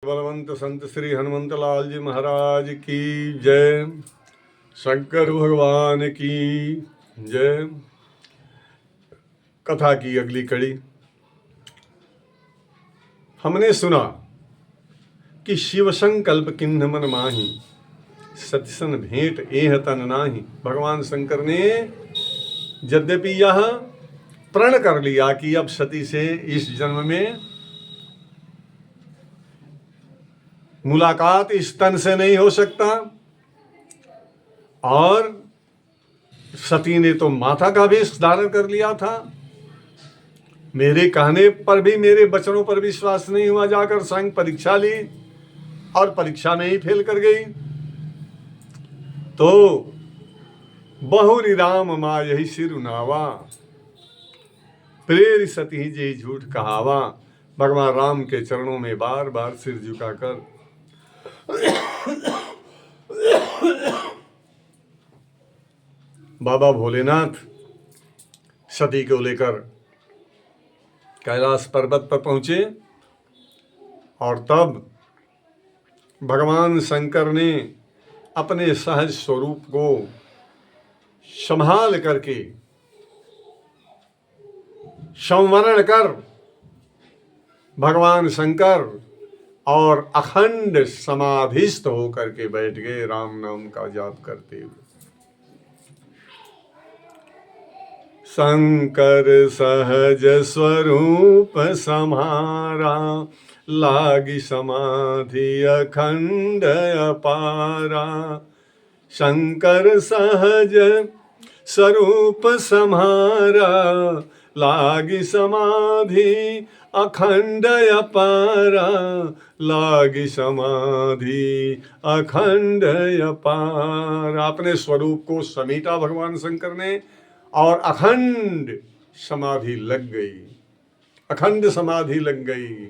बलवंत संत श्री हनुमंत लाल जी महाराज की जय। शंकर भगवान की जय। कथा की अगली कड़ी। हमने सुना कि शिव संकल्प किन्ह मन माही, सतसन भेंट एह तन नाही। भगवान शंकर ने यद्यपि यह प्रण कर लिया कि अब सती से इस जन्म में मुलाकात इस तन से नहीं हो सकता, और सती ने तो माता का वेश धारण कर लिया था। मेरे कहने पर भी, मेरे वचनों पर विश्वास नहीं हुआ, जाकर स्वयं परीक्षा ली और परीक्षा में ही फेल कर गई। तो बहुरी राम माँ यही सिर नावा, प्रेर सती जे झूठ कहावा। भगवान राम के चरणों में बार बार सिर झुकाकर बाबा भोलेनाथ सती को लेकर कैलाश पर्वत पर पहुंचे, और तब भगवान शंकर ने अपने सहज स्वरूप को संभाल करके, संवरण कर भगवान शंकर और अखंड समाधिस्थ होकर के बैठ गए, राम नाम का जाप करते हुए। शंकर सहज स्वरूप सम्हारा, लागी समाधि अखंड अपारा। शंकर सहज स्वरूप सम्हारा, लागी समाधि अखंड अपारा। लागी समाधि अखंड अपारा। अपने स्वरूप को समेटा भगवान शंकर ने, और अखंड समाधि लग गई, अखंड समाधि लग गई।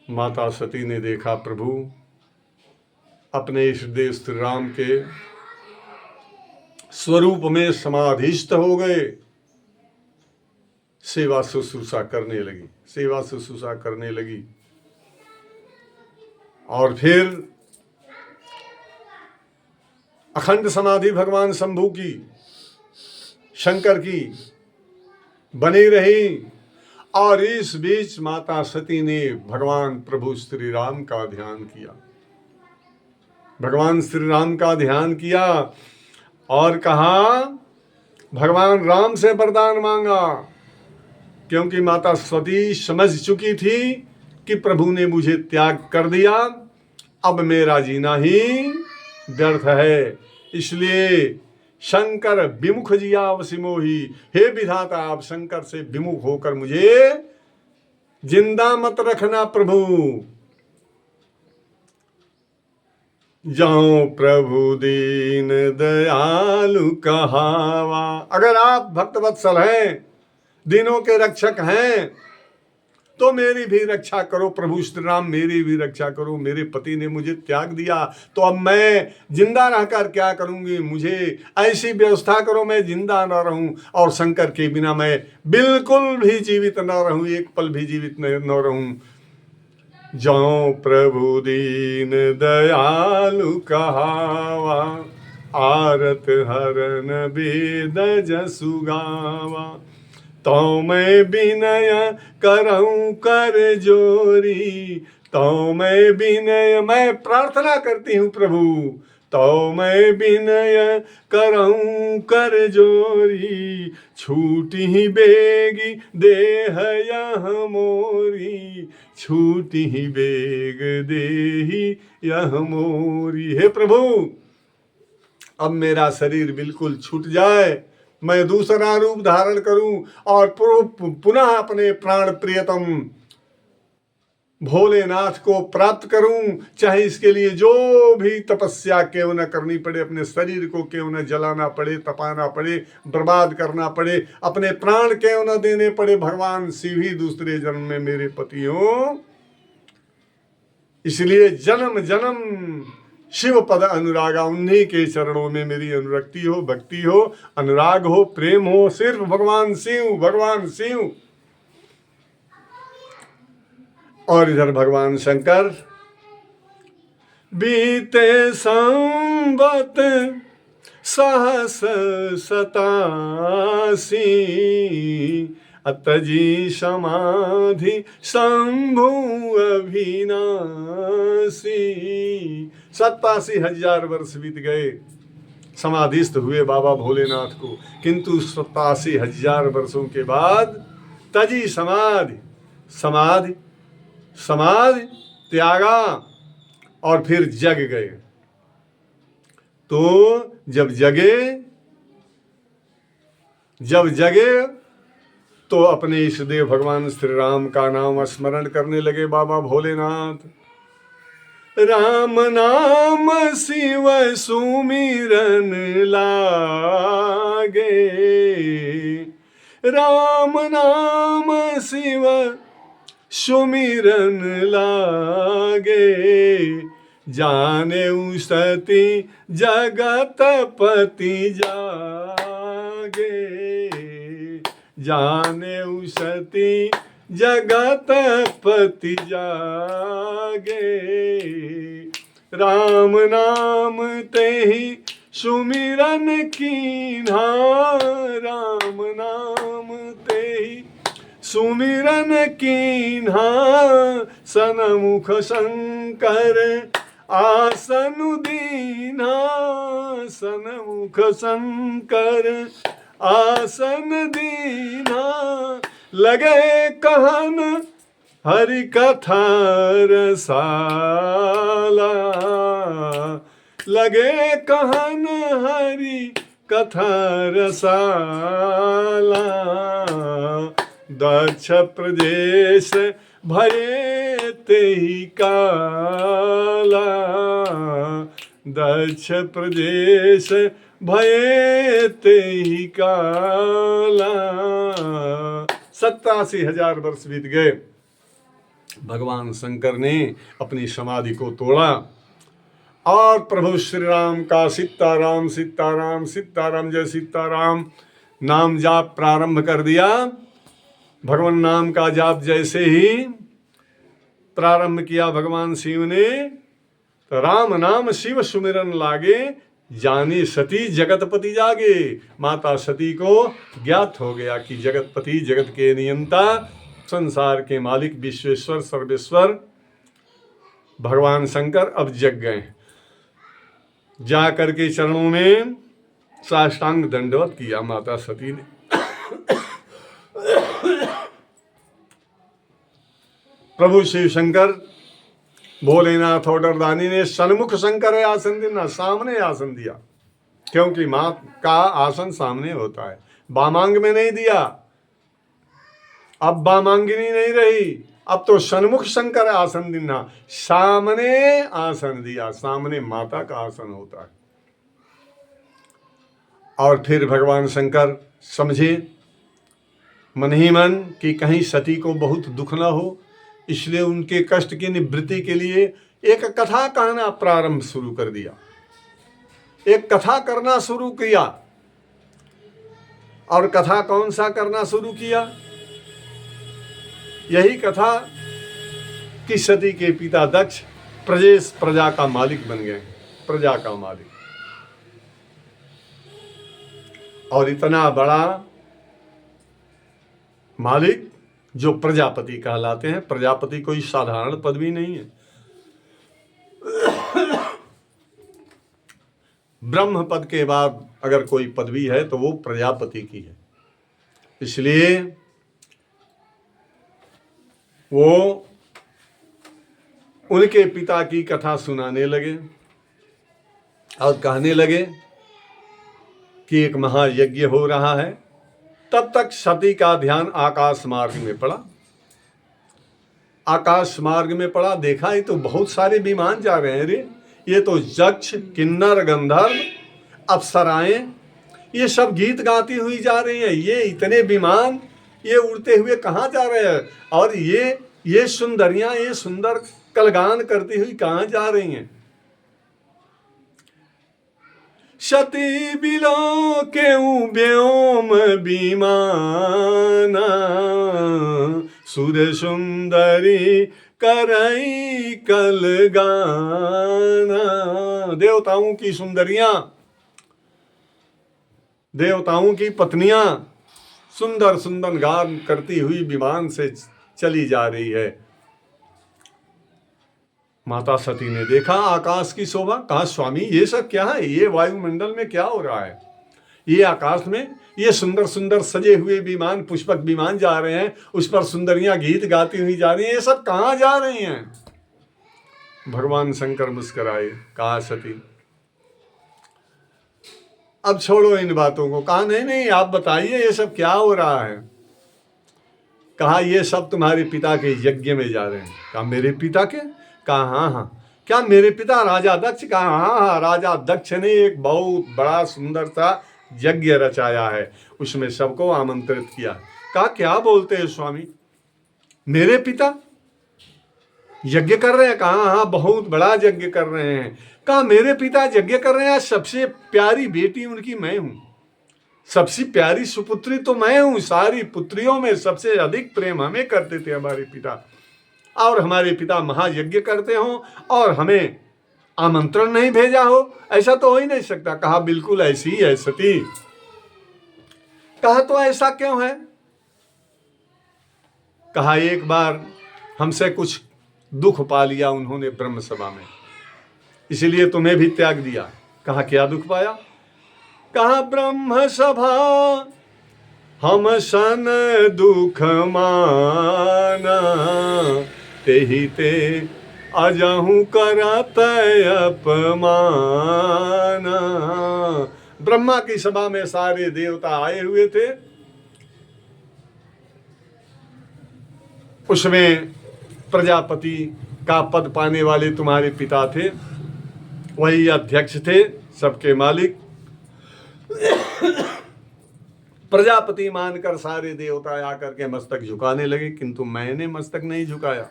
माता सती ने देखा प्रभु अपने इस देव श्री राम के स्वरूप में समाधिस्थ हो गए। सेवा शुश्रूषा करने लगी, सेवा शुश्रूषा करने लगी। और फिर अखंड समाधि भगवान शंभू की, शंकर की बनी रही। और इस बीच माता सती ने भगवान प्रभु श्री राम का ध्यान किया, भगवान श्री राम का ध्यान किया, और कहा, भगवान राम से वरदान मांगा। क्योंकि माता सती समझ चुकी थी कि प्रभु ने मुझे त्याग कर दिया, अब मेरा जीना ही व्यर्थ है। इसलिए शंकर विमुख जिया वसिमोही, हे विधाता आप शंकर से विमुख होकर मुझे जिंदा मत रखना प्रभु। जाओ प्रभु दीन दयालु कहावा। अगर आप भक्तवत्सल हैं, दीनों के रक्षक हैं, तो मेरी भी रक्षा करो प्रभु श्री राम, मेरी भी रक्षा करो। मेरे पति ने मुझे त्याग दिया, तो अब मैं जिंदा रहकर क्या करूंगी? मुझे ऐसी व्यवस्था करो मैं जिंदा न रहूं, और शंकर के बिना मैं बिल्कुल भी जीवित न रहूं, एक पल भी जीवित न रहूं। जाओ प्रभु दीन दयालु कहावा, आरत हरन वेद जसु गावा। तो मैं विनय करऊं कर जोरी, तो मैं विनय, मैं प्रार्थना करती हूँ प्रभु, तो मैं विनय करऊं कर जोरी। छूटी ही बेगी देह यह मोरी, छूटी ही बेग देही यह मोरी। हे प्रभु, अब मेरा शरीर बिल्कुल छूट जाए, मैं दूसरा रूप धारण करूं, और पुनः अपने प्राण प्रियतम भोलेनाथ को प्राप्त करूं। चाहे इसके लिए जो भी तपस्या क्यों न करनी पड़े, अपने शरीर को क्यों न जलाना पड़े, तपाना पड़े, बर्बाद करना पड़े, अपने प्राण क्यों न देने पड़े, भगवान शिव ही दूसरे जन्म में मेरे पति हों। इसलिए जन्म जन्म शिव पद अनुरागा, उन्हीं के चरणों में मेरी अनुरक्ति हो, भक्ति हो, अनुराग हो, प्रेम हो, सिर्फ भगवान शिव, भगवान शिव। और इधर भगवान शंकर बीते संवत सहस सतासी अतजी समाधि शंभु अभिनाशी। 87,000 वर्ष बीत गए, समाधिस्थ हुए बाबा भोलेनाथ को, किंतु 87,000 वर्षों के बाद तजी समाधि समाधि समाधि त्यागा और फिर जग गए। तो जब जगे तो अपने इष्ट देव भगवान श्री राम का नाम स्मरण करने लगे बाबा भोलेनाथ। राम नाम शिव सुमिरन लागे, राम नाम शिव सुमिरन लागे, जाने सती जगतपति जागे, जाने सती जगतपति जागे। राम नाम ते ही सुमिरन कीन्हा, राम नाम ते ही सुमिरन कीन्हा, सनमुख शंकर आसन दीना, सनमुख शंकर आसन दीना। लगे कहन हरि कथा रसाला, लगे कहन हरि कथा रसाला। दक्ष प्रदेश भये तेहि काला, दक्ष प्रदेश भये तेहि काला। 87,000 वर्ष बीत गए। भगवान शंकर ने अपनी समाधि को तोड़ा और प्रभु श्री राम का सीताराम सीताराम सीताराम जय सीताराम नाम जाप प्रारंभ कर दिया। भगवान नाम का जाप जैसे ही प्रारंभ किया भगवान शिव ने, तो राम नाम शिव सुमिरन लागे, जानी सती जगतपति जागे। माता सती को ज्ञात हो गया कि जगतपति, जगत के नियंता, संसार के मालिक, विश्वेश्वर सर्वेश्वर भगवान शंकर अब जग गए। जा करके चरणों में साष्टांग दंडवत किया माता सती ने। प्रभु शिव शंकर भोलेनाथ और दानी ने सन्मुख शंकर आसन देना, सामने आसन दिया, क्योंकि मां का आसन सामने होता है। बामांग में नहीं दिया, अब बामांगिनी नहीं रही, अब तो सन्मुख शंकर आसन देना, सामने आसन दिया, सामने माता का आसन होता है। और फिर भगवान शंकर समझे मन ही मन कि कहीं सती को बहुत दुख न हो, इसलिए उनके कष्ट की निवृत्ति के लिए एक कथा कहना प्रारंभ शुरू कर दिया, एक कथा करना शुरू किया। और कथा कौन सा करना शुरू किया? यही कथा कि सती के पिता दक्ष प्रजा का मालिक बन गए, प्रजा का मालिक। और इतना बड़ा मालिक जो प्रजापति कहलाते हैं। प्रजापति कोई साधारण पदवी नहीं है, ब्रह्म पद के बाद अगर कोई पदवी है तो वो प्रजापति की है। इसलिए वो उनके पिता की कथा सुनाने लगे और कहने लगे कि एक महायज्ञ हो रहा है। तब तक सती का ध्यान आकाश मार्ग में पड़ा। आकाश मार्ग में पड़ा, देखा ये तो बहुत सारे विमान जा रहे हैं रे, ये तो यक्ष किन्नर गंधर्व अप्सराएं ये सब गीत गाती हुई जा रही हैं। ये इतने विमान ये उड़ते हुए कहाँ जा रहे हैं? और ये सुंदरियां ये सुंदर कलगान करती हुई कहाँ जा रही हैं? सती बिलो के व्योम विमाना सुर सुंदरी करई कल गाना। देवताओं की सुंदरियां, देवताओं की पत्नियां सुंदर सुंदर गान करती हुई विमान से चली जा रही है। माता सती ने देखा आकाश की शोभा, कहा स्वामी ये सब क्या है, ये वायुमंडल में क्या हो रहा है, ये आकाश में ये सुंदर सुंदर सजे हुए विमान, पुष्पक विमान जा रहे हैं, उस पर सुंदरियां गीत गाती हुई जा रही हैं, ये सब कहां जा रही हैं। भगवान शंकर मुस्कुराए, कहा सती अब छोड़ो इन बातों को। कहा नहीं नहीं आप बताइए ये सब क्या हो रहा है। कहा ये सब तुम्हारे पिता के यज्ञ में जा रहे हैं। कहा मेरे पिता के? कहा हाँ हाँ। क्या मेरे पिता राजा दक्ष? कहा हाँ हाँ, राजा दक्ष ने एक बहुत बड़ा सुंदर सा यज्ञ रचाया है, उसमें सबको आमंत्रित किया। कहा क्या बोलते हैं स्वामी, मेरे पिता यज्ञ कर रहे हैं? कहा हाँ बहुत बड़ा यज्ञ कर रहे हैं। कहा मेरे पिता यज्ञ कर रहे हैं, सबसे प्यारी बेटी उनकी मैं हूं, सबसे प्यारी सुपुत्री तो मैं हूं, सारी पुत्रियों में सबसे अधिक प्रेम हमें करते थे हमारे पिता, और हमारे पिता महायज्ञ करते हो और हमें आमंत्रण नहीं भेजा हो, ऐसा तो हो ही नहीं सकता। कहा बिल्कुल ऐसी ही है सती। कहा तो ऐसा क्यों है? कहा एक बार हमसे कुछ दुख पा लिया उन्होंने ब्रह्म सभा में, इसलिए तुम्हें भी त्याग दिया। कहा क्या दुख पाया? कहा ब्रह्म सभा हम सन दुख माना, तेहि ते अजहू करत अपमाना। ब्रह्मा की सभा में सारे देवता आए हुए थे, उसमें प्रजापति का पद पाने वाले तुम्हारे पिता थे, वही अध्यक्ष थे, सबके मालिक। प्रजापति मानकर सारे देवता आकर के मस्तक झुकाने लगे, किंतु मैंने मस्तक नहीं झुकाया,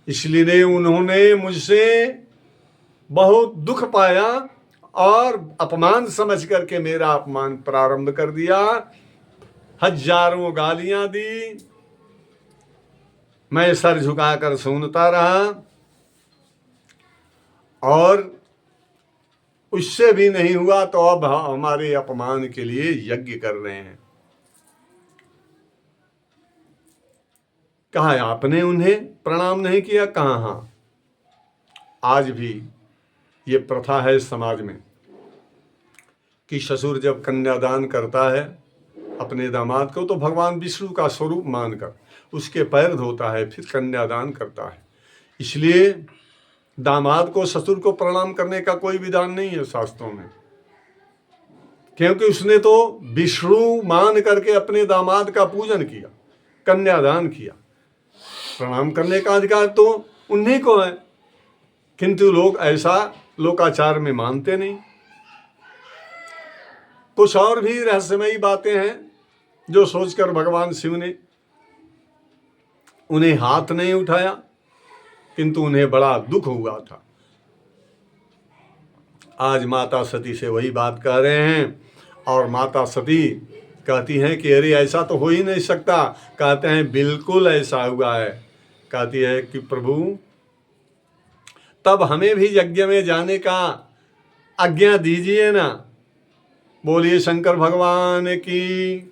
इसलिए उन्होंने मुझसे बहुत दुख पाया और अपमान समझ करके मेरा अपमान प्रारंभ कर दिया, हजारों गालियां दी। मैं सर झुकाकर सुनता रहा और उससे भी नहीं हुआ तो अब हमारे अपमान के लिए यज्ञ कर रहे हैं। कहा आपने उन्हें प्रणाम नहीं किया? कहा हाँ, आज भी ये प्रथा है समाज में कि ससुर जब कन्यादान करता है अपने दामाद को तो भगवान विष्णु का स्वरूप मानकर उसके पैर धोता है, फिर कन्यादान करता है। इसलिए दामाद को ससुर को प्रणाम करने का कोई विधान नहीं है शास्त्रों में, क्योंकि उसने तो विष्णु मान करके अपने दामाद का पूजन किया, कन्यादान किया। प्रणाम करने का अधिकार तो उन्हीं को है, किंतु लोग ऐसा लोकाचार में मानते नहीं। कुछ और भी रहस्यमयी बातें हैं जो सोचकर भगवान शिव ने उन्हें हाथ नहीं उठाया, किंतु उन्हें बड़ा दुख हुआ था। आज माता सती से वही बात कह रहे हैं और माता सती कहती हैं कि अरे ऐसा तो हो ही नहीं सकता। कहते हैं बिल्कुल ऐसा हुआ है। कहती है कि प्रभु तब हमें भी यज्ञ में जाने का आज्ञा दीजिए ना। बोलिए शंकर भगवान की।